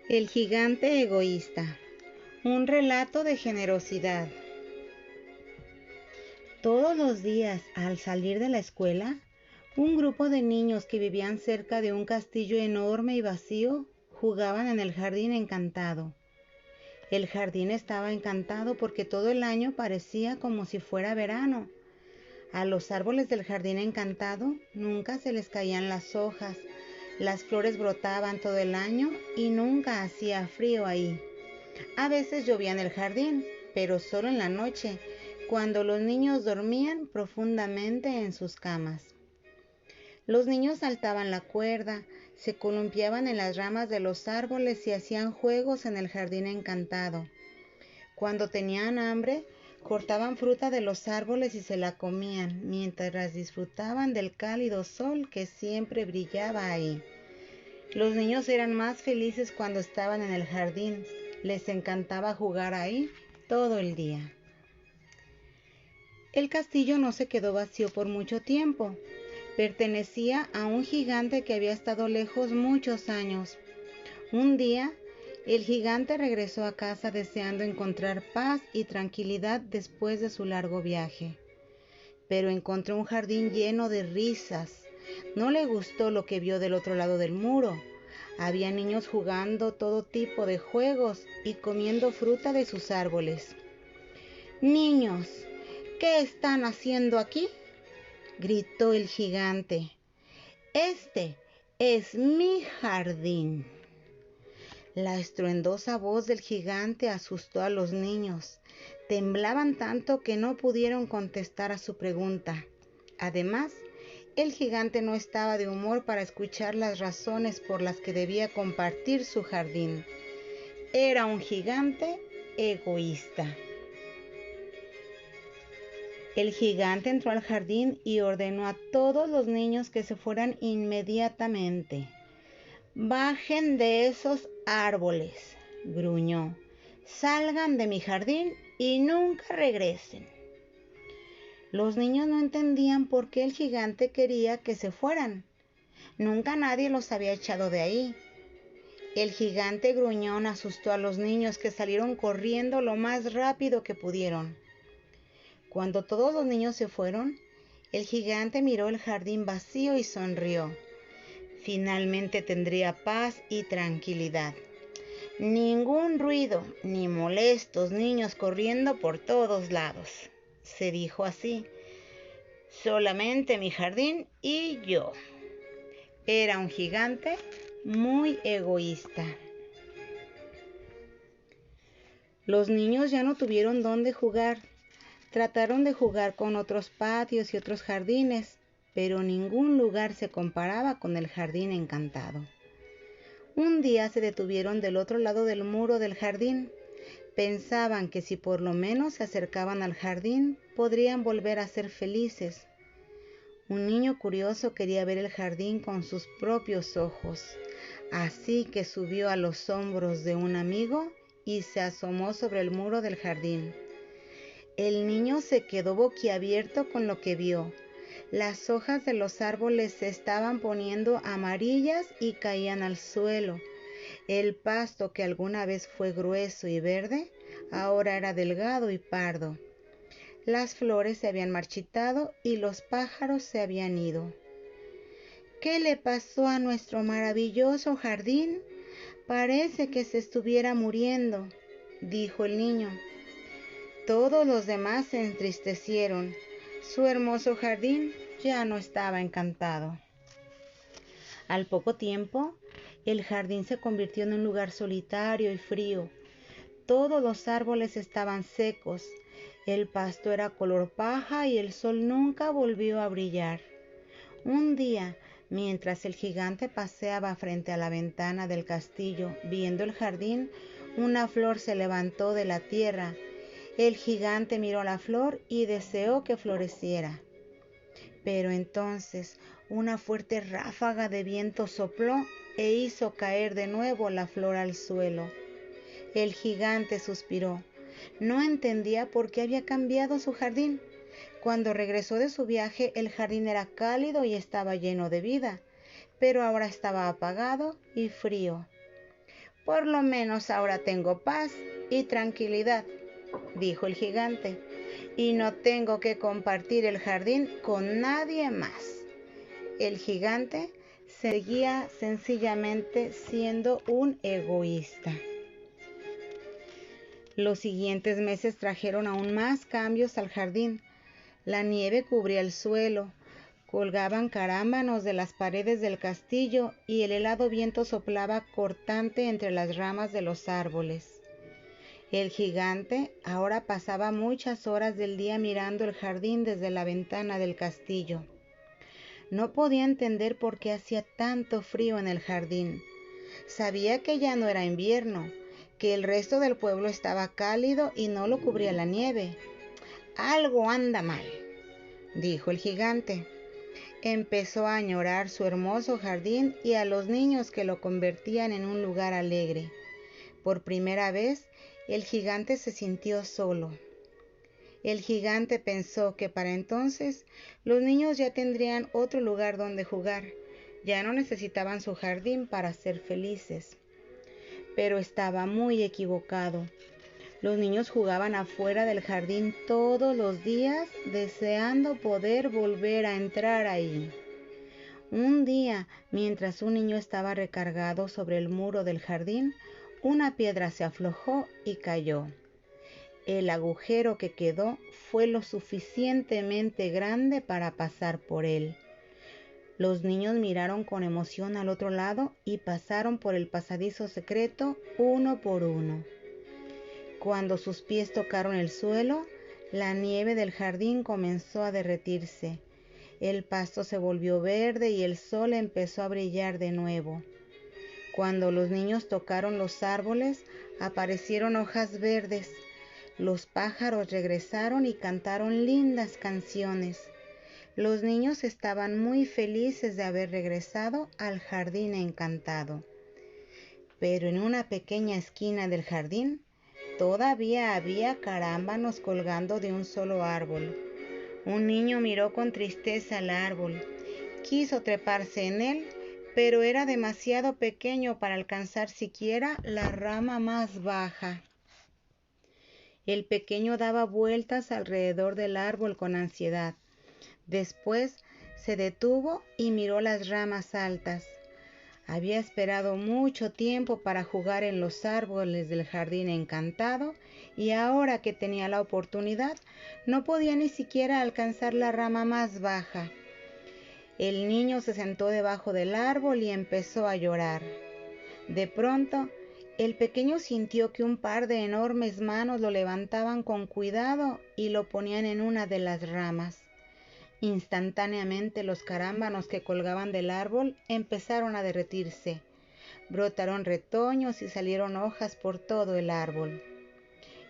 El gigante egoísta. Un relato de generosidad. Todos los días, al salir de la escuela, un grupo de niños que vivían cerca de un castillo enorme y vacío jugaban en el jardín encantado. El jardín estaba encantado porque todo el año parecía como si fuera verano. A los árboles del jardín encantado nunca se les caían las hojas, las flores brotaban todo el año y nunca hacía frío ahí. A veces llovía en el jardín, pero solo en la noche, cuando los niños dormían profundamente en sus camas. Los niños saltaban la cuerda, se columpiaban en las ramas de los árboles y hacían juegos en el jardín encantado. Cuando tenían hambre, cortaban fruta de los árboles y se la comían, mientras disfrutaban del cálido sol que siempre brillaba ahí. Los niños eran más felices cuando estaban en el jardín. Les encantaba jugar ahí todo el día. El castillo no se quedó vacío por mucho tiempo. Pertenecía a un gigante que había estado lejos muchos años. Un día, el gigante regresó a casa deseando encontrar paz y tranquilidad después de su largo viaje. Pero encontró un jardín lleno de risas. No le gustó lo que vio del otro lado del muro. Había niños jugando todo tipo de juegos y comiendo fruta de sus árboles. «Niños, ¿qué están haciendo aquí?», gritó el gigante. «Este es mi jardín». La estruendosa voz del gigante asustó a los niños. Temblaban tanto que no pudieron contestar a su pregunta. Además, el gigante no estaba de humor para escuchar las razones por las que debía compartir su jardín. Era un gigante egoísta. El gigante entró al jardín y ordenó a todos los niños que se fueran inmediatamente. «Bajen de esos árboles», gruñó. «Salgan de mi jardín y nunca regresen». Los niños no entendían por qué el gigante quería que se fueran. Nunca nadie los había echado de ahí. El gigante gruñón asustó a los niños, que salieron corriendo lo más rápido que pudieron. Cuando todos los niños se fueron, el gigante miró el jardín vacío y sonrió. Finalmente tendría paz y tranquilidad. Ningún ruido, ni molestos niños corriendo por todos lados, se dijo así. Solamente mi jardín y yo. Era un gigante muy egoísta. Los niños ya no tuvieron dónde jugar. Trataron de jugar con otros patios y otros jardines, pero ningún lugar se comparaba con el jardín encantado. Un día se detuvieron del otro lado del muro del jardín. Pensaban que si por lo menos se acercaban al jardín, podrían volver a ser felices. Un niño curioso quería ver el jardín con sus propios ojos, así que subió a los hombros de un amigo y se asomó sobre el muro del jardín. El niño se quedó boquiabierto con lo que vio. Las hojas de los árboles se estaban poniendo amarillas y caían al suelo. El pasto, que alguna vez fue grueso y verde, ahora era delgado y pardo. Las flores se habían marchitado y los pájaros se habían ido. «¿Qué le pasó a nuestro maravilloso jardín? Parece que se estuviera muriendo», dijo el niño. Todos los demás se entristecieron. Su hermoso jardín ya no estaba encantado. Al poco tiempo, el jardín se convirtió en un lugar solitario y frío. Todos los árboles estaban secos, el pasto era color paja y el sol nunca volvió a brillar. Un día, mientras el gigante paseaba frente a la ventana del castillo, viendo el jardín, una flor se levantó de la tierra. El gigante miró la flor y deseó que floreciera. Pero entonces una fuerte ráfaga de viento sopló e hizo caer de nuevo la flor al suelo. El gigante suspiró. No entendía por qué había cambiado su jardín. Cuando regresó de su viaje, el jardín era cálido y estaba lleno de vida, pero ahora estaba apagado y frío. Por lo menos ahora tengo paz y tranquilidad, dijo el gigante, y no tengo que compartir el jardín con nadie más. El gigante seguía sencillamente siendo un egoísta. Los siguientes meses trajeron aún más cambios al jardín. La nieve cubría el suelo, colgaban carámbanos de las paredes del castillo y el helado viento soplaba cortante entre las ramas de los árboles. El gigante ahora pasaba muchas horas del día mirando el jardín desde la ventana del castillo. No podía entender por qué hacía tanto frío en el jardín. Sabía que ya no era invierno, que el resto del pueblo estaba cálido y no lo cubría la nieve. Algo anda mal, dijo el gigante. Empezó a añorar su hermoso jardín y a los niños que lo convertían en un lugar alegre. Por primera vez, el gigante se sintió solo. El gigante pensó que para entonces los niños ya tendrían otro lugar donde jugar. Ya no necesitaban su jardín para ser felices. Pero estaba muy equivocado. Los niños jugaban afuera del jardín todos los días, deseando poder volver a entrar ahí. Un día, mientras un niño estaba recargado sobre el muro del jardín, una piedra se aflojó y cayó. El agujero que quedó fue lo suficientemente grande para pasar por él. Los niños miraron con emoción al otro lado y pasaron por el pasadizo secreto uno por uno. Cuando sus pies tocaron el suelo, la nieve del jardín comenzó a derretirse. El pasto se volvió verde y el sol empezó a brillar de nuevo. Cuando los niños tocaron los árboles, aparecieron hojas verdes. Los pájaros regresaron y cantaron lindas canciones. Los niños estaban muy felices de haber regresado al jardín encantado. Pero en una pequeña esquina del jardín, todavía había carámbanos colgando de un solo árbol. Un niño miró con tristeza al árbol. Quiso treparse en él, pero era demasiado pequeño para alcanzar siquiera la rama más baja. El pequeño daba vueltas alrededor del árbol con ansiedad. Después se detuvo y miró las ramas altas. Había esperado mucho tiempo para jugar en los árboles del jardín encantado y ahora que tenía la oportunidad, no podía ni siquiera alcanzar la rama más baja. El niño se sentó debajo del árbol y empezó a llorar. De pronto, el pequeño sintió que un par de enormes manos lo levantaban con cuidado y lo ponían en una de las ramas. Instantáneamente los carámbanos que colgaban del árbol empezaron a derretirse. Brotaron retoños y salieron hojas por todo el árbol.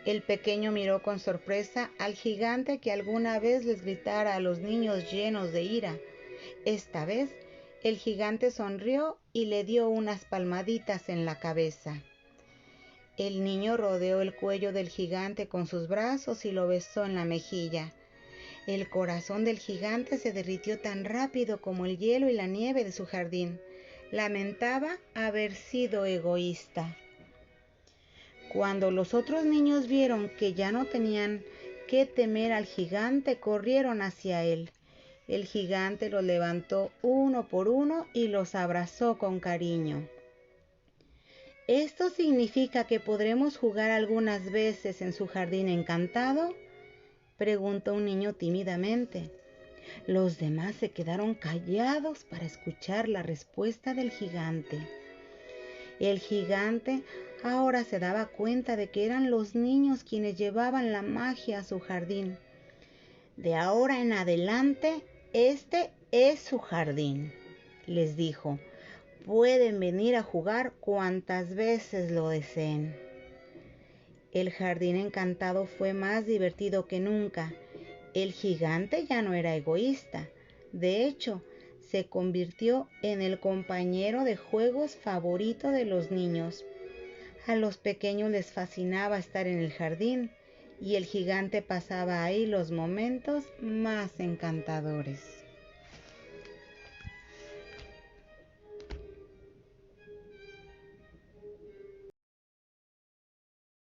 El pequeño miró con sorpresa al gigante que alguna vez les gritara a los niños llenos de ira. Esta vez, el gigante sonrió y le dio unas palmaditas en la cabeza. El niño rodeó el cuello del gigante con sus brazos y lo besó en la mejilla. El corazón del gigante se derritió tan rápido como el hielo y la nieve de su jardín. Lamentaba haber sido egoísta. Cuando los otros niños vieron que ya no tenían que temer al gigante, corrieron hacia él. El gigante los levantó uno por uno y los abrazó con cariño. ¿Esto significa que podremos jugar algunas veces en su jardín encantado?, preguntó un niño tímidamente. Los demás se quedaron callados para escuchar la respuesta del gigante. El gigante ahora se daba cuenta de que eran los niños quienes llevaban la magia a su jardín. De ahora en adelante, este es su jardín, les dijo. Pueden venir a jugar cuantas veces lo deseen. El jardín encantado fue más divertido que nunca. El gigante ya no era egoísta. De hecho, se convirtió en el compañero de juegos favorito de los niños. A los pequeños les fascinaba estar en el jardín y el gigante pasaba ahí los momentos más encantadores.